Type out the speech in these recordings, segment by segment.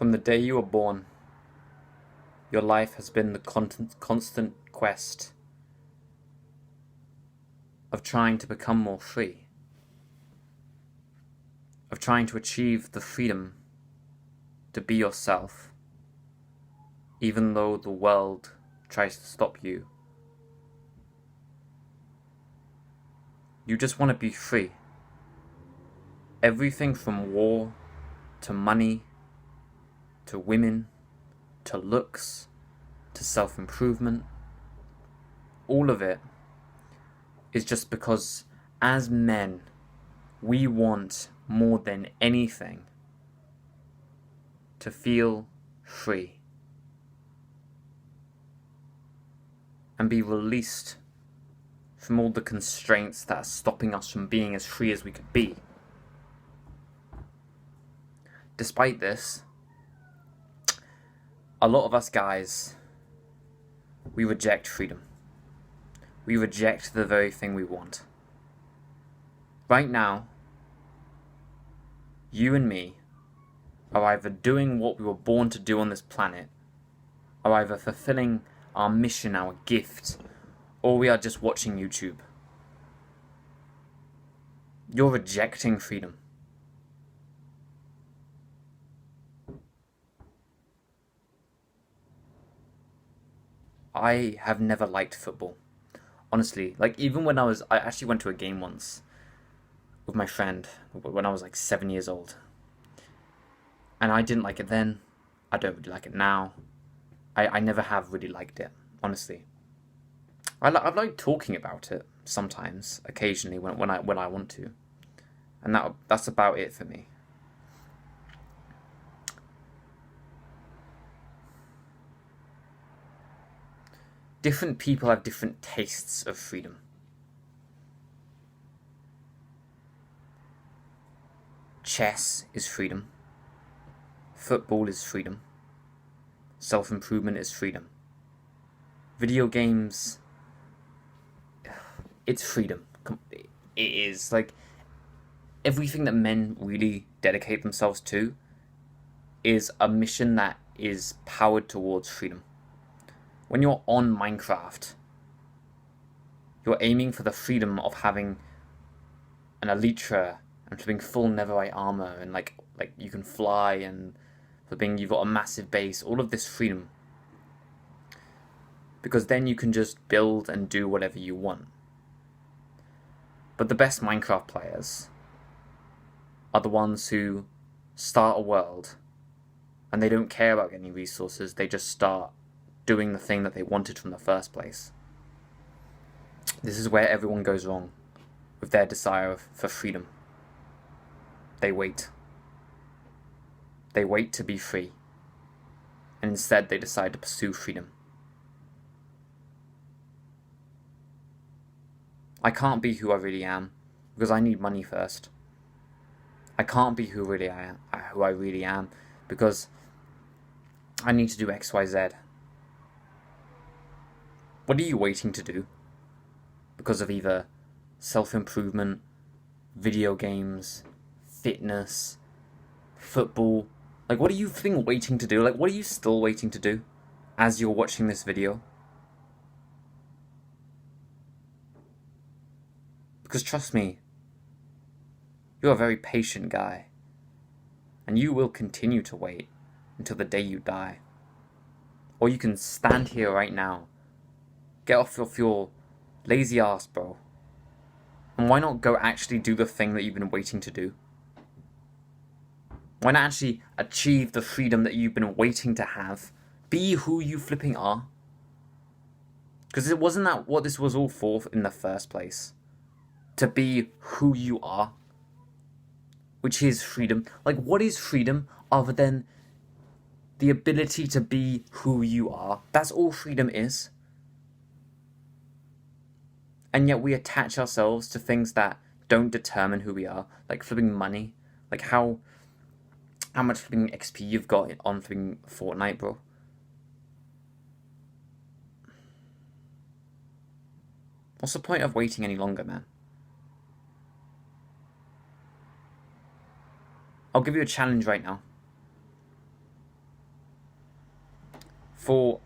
From the day you were born, your life has been the constant quest of trying to become more free, of trying to achieve the freedom to be yourself, even though the world tries to stop you. You just want to be free. Everything from war, to money, to women, to looks, to self-improvement, all of it is just because as men, we want more than anything to feel free and be released from all the constraints that are stopping us from being as free as we could be. Despite this, a lot of us guys, we reject freedom. We reject the very thing we want. Right now, you and me are either doing what we were born to do on this planet, or either fulfilling our mission, our gift, or we are just watching YouTube. You're rejecting freedom. I have never liked football. Honestly, like even when I actually went to a game once with my friend when I was like 7 years old. And I didn't like it then. I don't really like it now. I never have really liked it, honestly. I've liked talking about it sometimes, occasionally when I want to. And that's about it for me. Different people have different tastes of freedom. Chess is freedom. Football is freedom. Self-improvement is freedom. Video games, it's freedom. It is like everything that men really dedicate themselves to is a mission that is powered towards freedom. When you're on Minecraft, you're aiming for the freedom of having an elytra and flipping full netherite armor and like you can fly and flipping you've got a massive base, all of this freedom. Because then you can just build and do whatever you want. But the best Minecraft players are the ones who start a world and they don't care about getting resources, they just start doing the thing that they wanted from the first place. This is where everyone goes wrong with their desire for freedom. They wait. They wait to be free. And instead they decide to pursue freedom. I can't be who I really am because I need money first. I can't be who I really am because I need to do X, Y, Z. What are you waiting to do? Because of either self-improvement, video games, fitness, football. Like, what are you waiting to do? Like, what are you still waiting to do as you're watching this video? Because trust me, you're a very patient guy. And you will continue to wait until the day you die. Or you can stand here right now. Get off of your lazy ass, bro. And why not go actually do the thing that you've been waiting to do? Why not actually achieve the freedom that you've been waiting to have? Be who you flipping are. Because it wasn't that what this was all for in the first place. To be who you are. Which is freedom. Like, what is freedom other than the ability to be who you are? That's all freedom is. And yet we attach ourselves to things that don't determine who we are. Like flipping money. Like how much flipping XP you've got on flipping Fortnite, bro. What's the point of waiting any longer, man? I'll give you a challenge right now. for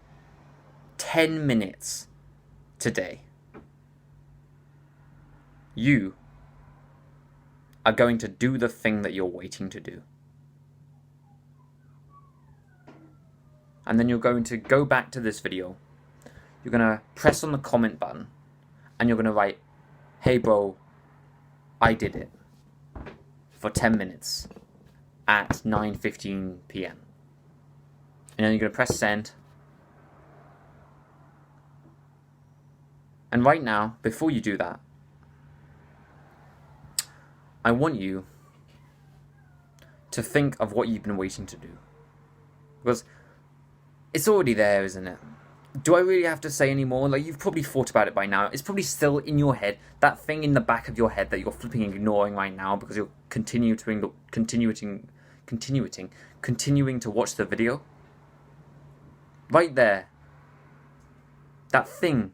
10 minutes today, you are going to do the thing that you're waiting to do. And then you're going to go back to this video. You're going to press on the comment button and you're going to write, "Hey bro, I did it for 10 minutes at 9:15 p.m. And then you're going to press send. And right now, before you do that, I want you to think of what you've been waiting to do. Because it's already there, isn't it? Do I really have to say any more? Like, you've probably thought about it by now. It's probably still in your head, that thing in the back of your head that you're flipping ignoring right now because you're continuing to watch the video. Right there. That thing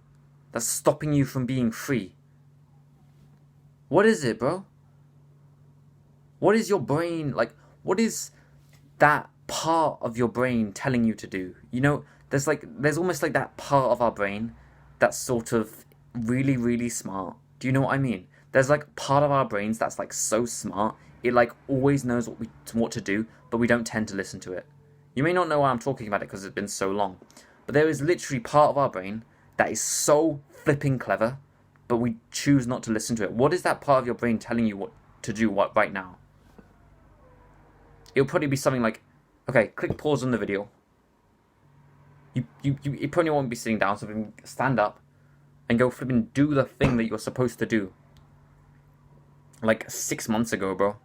that's stopping you from being free. What is it, bro? What is your brain, like, what is that part of your brain telling you to do? You know, there's almost like that part of our brain that's sort of really, really smart. Do you know what I mean? There's like part of our brains that's like so smart, it like always knows what to do, but we don't tend to listen to it. You may not know why I'm talking about it because it's been so long, but there is literally part of our brain that is so flipping clever, but we choose not to listen to it. What is that part of your brain telling you what to do right now? It'll probably be something like, okay, click pause on the video. You probably won't be sitting down, so you can stand up and go flipping do the thing that you're supposed to do. Like 6 months ago, bro.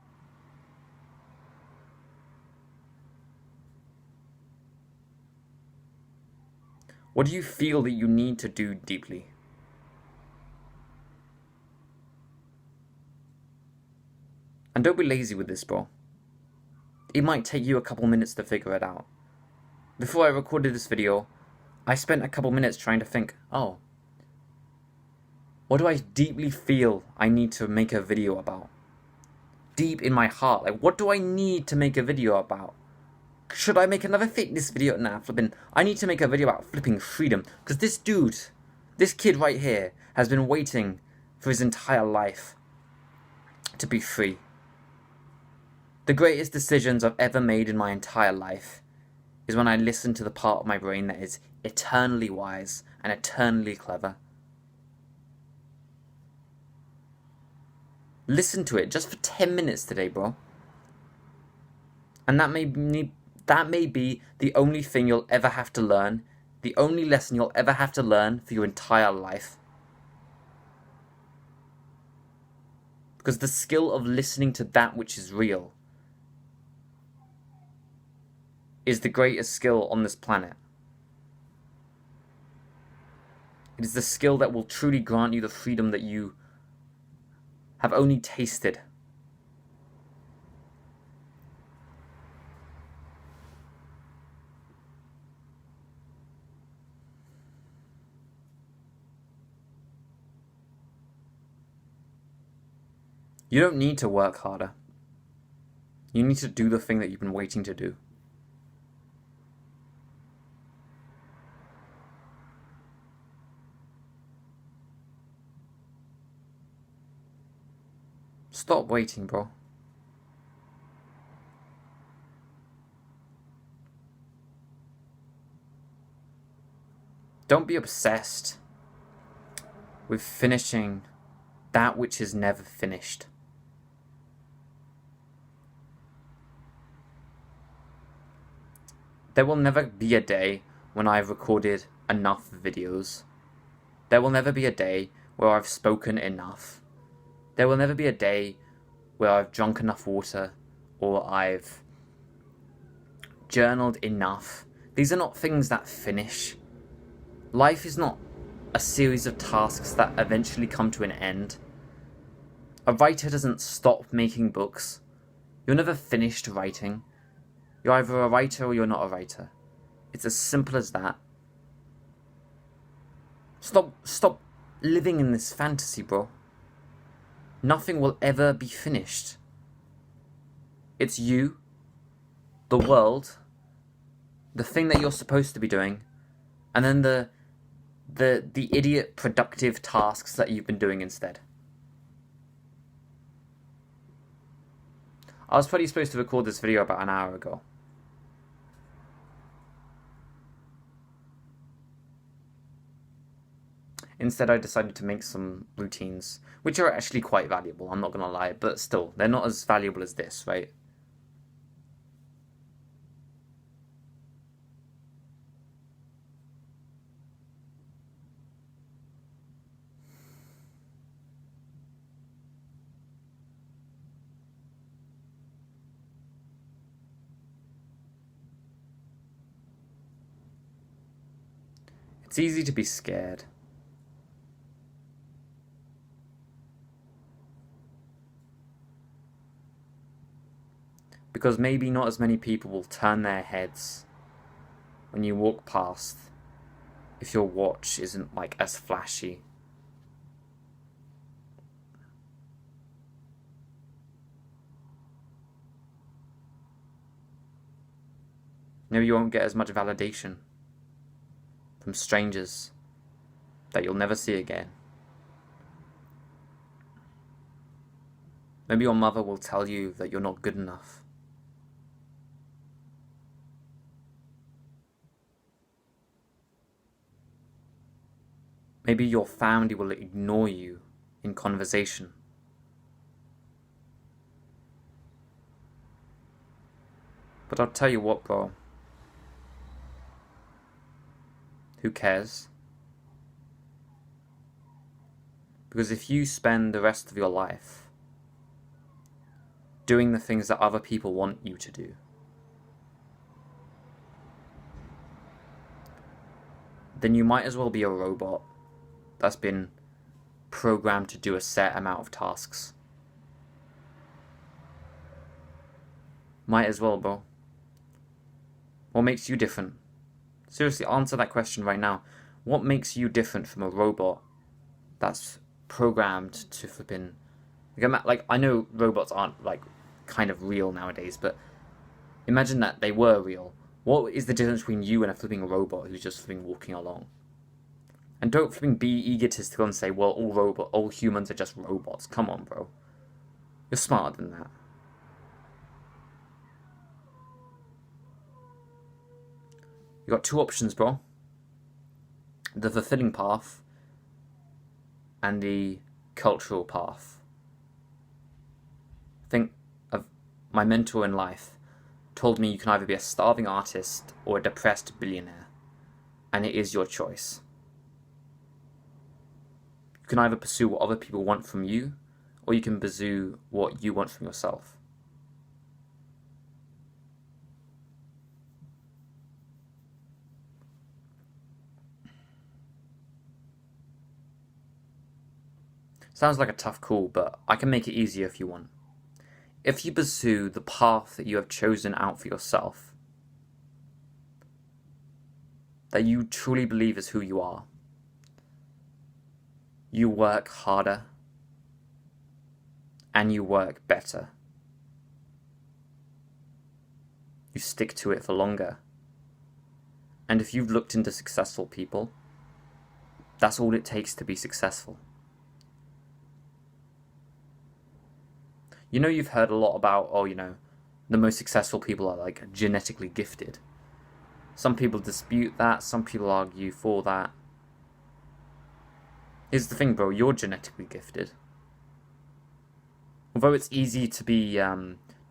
What do you feel that you need to do deeply? And don't be lazy with this, bro. It might take you a couple minutes to figure it out. Before I recorded this video, I spent a couple minutes trying to think, oh, what do I deeply feel I need to make a video about? Deep in my heart, like, what do I need to make a video about? Should I make another fitness video? Nah, flipping, I need to make a video about flipping freedom. Because this dude, this kid right here, has been waiting for his entire life to be free. The greatest decisions I've ever made in my entire life is when I listen to the part of my brain that is eternally wise and eternally clever. Listen to it just for 10 minutes today, bro. And that may be the only thing you'll ever have to learn, the only lesson you'll ever have to learn for your entire life. Because the skill of listening to that which is real is the greatest skill on this planet. It is the skill that will truly grant you the freedom that you have only tasted. You don't need to work harder. You need to do the thing that you've been waiting to do. Stop waiting, bro. Don't be obsessed with finishing that which is never finished. There will never be a day when I've recorded enough videos. There will never be a day where I've spoken enough. There will never be a day where I've drunk enough water or I've journaled enough. These are not things that finish. Life is not a series of tasks that eventually come to an end. A writer doesn't stop making books. You're never finished writing. You're either a writer or you're not a writer. It's as simple as that. Stop living in this fantasy, bro. Nothing will ever be finished. It's you, the world, the thing that you're supposed to be doing, and then the idiot productive tasks that you've been doing instead. I was probably supposed to record this video about an hour ago. Instead, I decided to make some routines, which are actually quite valuable, I'm not going to lie, but still, they're not as valuable as this, right? It's easy to be scared. Because maybe not as many people will turn their heads when you walk past if your watch isn't like as flashy. Maybe you won't get as much validation from strangers that you'll never see again. Maybe your mother will tell you that you're not good enough. Maybe your family will ignore you in conversation. But I'll tell you what, bro. Who cares? Because if you spend the rest of your life doing the things that other people want you to do, then you might as well be a robot that's been programmed to do a set amount of tasks. Might as well, bro. What makes you different? Seriously, answer that question right now. What makes you different from a robot that's programmed to flipping... Like, I know robots aren't, like, kind of real nowadays, but imagine that they were real. What is the difference between you and a flipping robot who's just flipping walking along? And don't flipping be egotistical and say, well, all humans are just robots. Come on, bro. You're smarter than that. You got two options, bro. The fulfilling path and the cultural path. Think of my mentor in life told me you can either be a starving artist or a depressed billionaire, and it is your choice. You can either pursue what other people want from you, or you can pursue what you want from yourself. Sounds like a tough call, but I can make it easier if you want. If you pursue the path that you have chosen out for yourself, that you truly believe is who you are, you work harder and you work better. You stick to it for longer. And if you've looked into successful people, that's all it takes to be successful. You know, you've heard a lot about, the most successful people are like genetically gifted. Some people dispute that, some people argue for that. Here's the thing, bro, you're genetically gifted. Although it's easy to be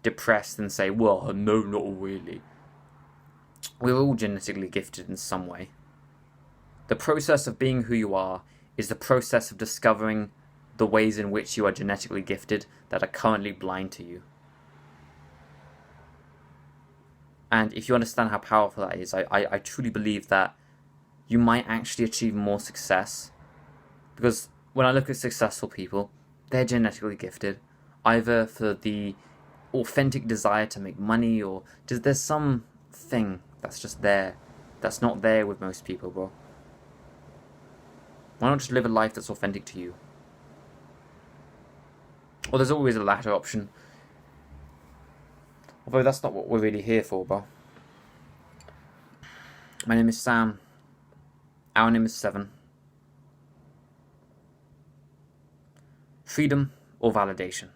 depressed and say, well, no, not really. We're all genetically gifted in some way. The process of being who you are is the process of discovering the ways in which you are genetically gifted that are currently blind to you. And if you understand how powerful that is, I truly believe that you might actually achieve more success. Because when I look at successful people, they're genetically gifted, either for the authentic desire to make money, or there's something that's just there, that's not there with most people, bro. Why not just live a life that's authentic to you? Well, there's always a latter option. Although that's not what we're really here for, bro. My name is Sam. Our name is 7. Freedom or validation?